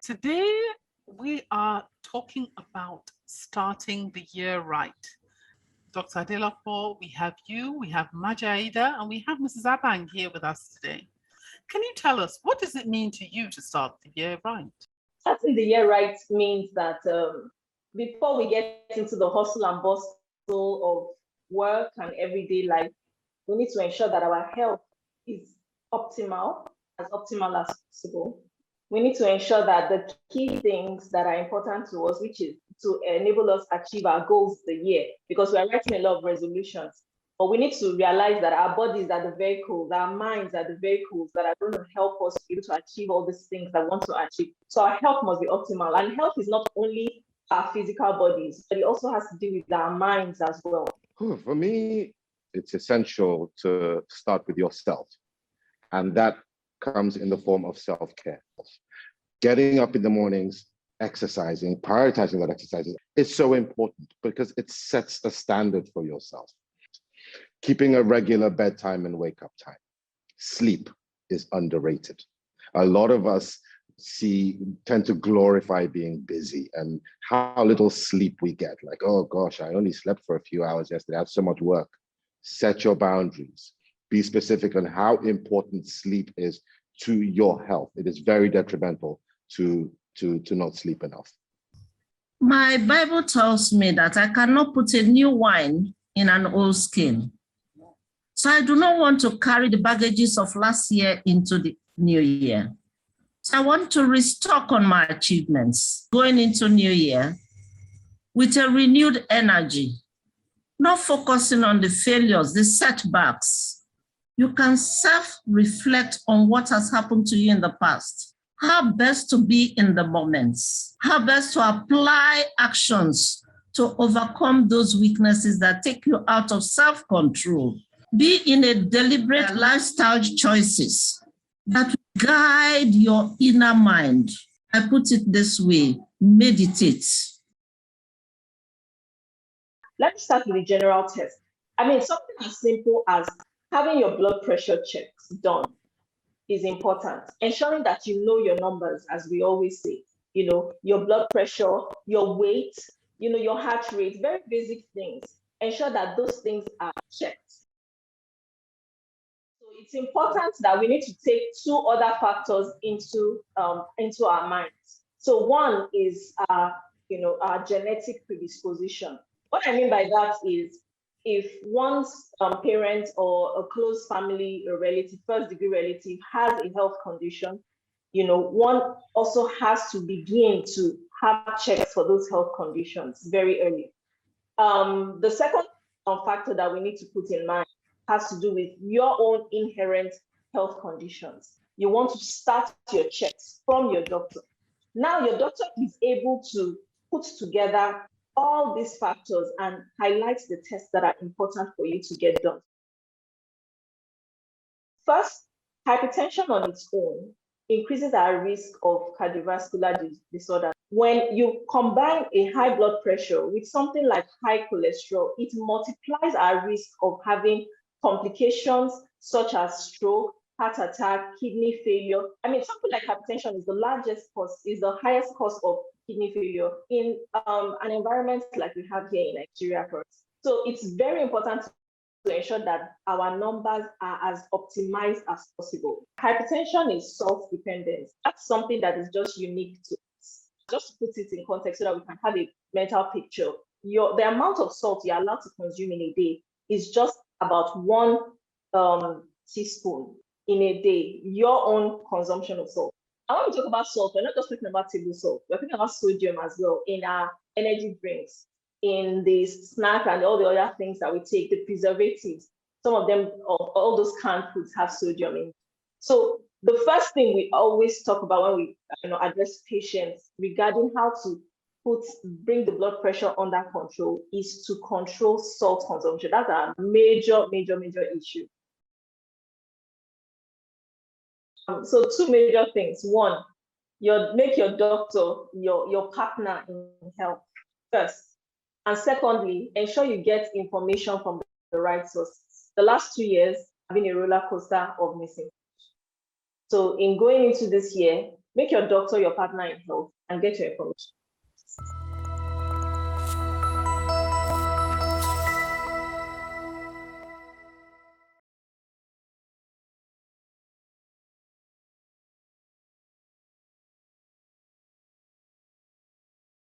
Today, we are talking about starting the year right. Dr. Adelopo, we have you, we have Maje Ayida, and we have Mrs. Abang here with us today. Can you tell us, what does it mean to you to start the year right? Starting the year right means that before we get into the hustle and bustle of work and everyday life, we need to ensure that our health is optimal as possible. We need to ensure that the key things that are important to us, which is to enable us achieve our goals the year, because we are writing a lot of resolutions. But we need to realize that our bodies are the vehicles, our minds are the vehicles that are going to help us be able to achieve all these things that we want to achieve. So our health must be optimal. And health is not only our physical bodies, but it also has to do with our minds as well. For me, it's essential to start with yourself. And that comes in the form of self-care. Getting up in the mornings, exercising, prioritizing that exercise is so important because it sets a standard for yourself. Keeping a regular bedtime and wake-up time. Sleep is underrated. A lot of us tend to glorify being busy and how little sleep we get. Like, oh gosh, I only slept for a few hours yesterday. I have so much work. Set your boundaries. Be specific on how important sleep is to your health. It is very detrimental to not sleep enough. My Bible tells me that I cannot put a new wine in an old skin. So I do not want to carry the baggages of last year into the new year. So I want to restock on my achievements going into new year with a renewed energy, not focusing on the failures, the setbacks. You can self-reflect on what has happened to you in the past, how best to be in the moments, how best to apply actions to overcome those weaknesses that take you out of self-control. Be in a deliberate lifestyle choices that guide your inner mind. I put it this way, meditate. Let's start with the general test. I mean, something as simple as having your blood pressure checks done is important. Ensuring that you know your numbers, as we always say, your blood pressure, your weight, your heart rate, very basic things. Ensure that those things are checked. So it's important that we need to take two other factors into our minds. So one is our genetic predisposition. What I mean by that is if one's parent or a close family or relative, first-degree relative, has a health condition, one also has to begin to have checks for those health conditions very early. The second factor that we need to put in mind has to do with your own inherent health conditions. You want to start your checks from your doctor. Now your doctor is able to put together all these factors and highlight the tests that are important for you to get done. First, hypertension on its own increases our risk of cardiovascular disorder. When you combine a high blood pressure with something like high cholesterol, it multiplies our risk of having complications such as stroke, heart attack, kidney failure. I mean, something like hypertension is the highest cause of kidney failure in an environment like we have here in Nigeria. So it's very important to ensure that our numbers are as optimized as possible. Hypertension is salt-dependent. That's something that is just unique to us. Just to put it in context so that we can have a mental picture. The amount of salt you're allowed to consume in a day is just about 1 teaspoon in a day, your own consumption of salt. And when we talk about salt, we're not just talking about table salt, we're talking about sodium as well in our energy drinks, in the snack and all the other things that we take, the preservatives. Some of them, all those canned foods have sodium in. So the first thing we always talk about when we address patients regarding how to bring the blood pressure under control is to control salt consumption. That's a major issue. So two major things. One, make your doctor your partner in health first. And secondly, ensure you get information from the right sources. The last 2 years have been a roller coaster of missing. So in going into this year, Make your doctor your partner in health and get your information.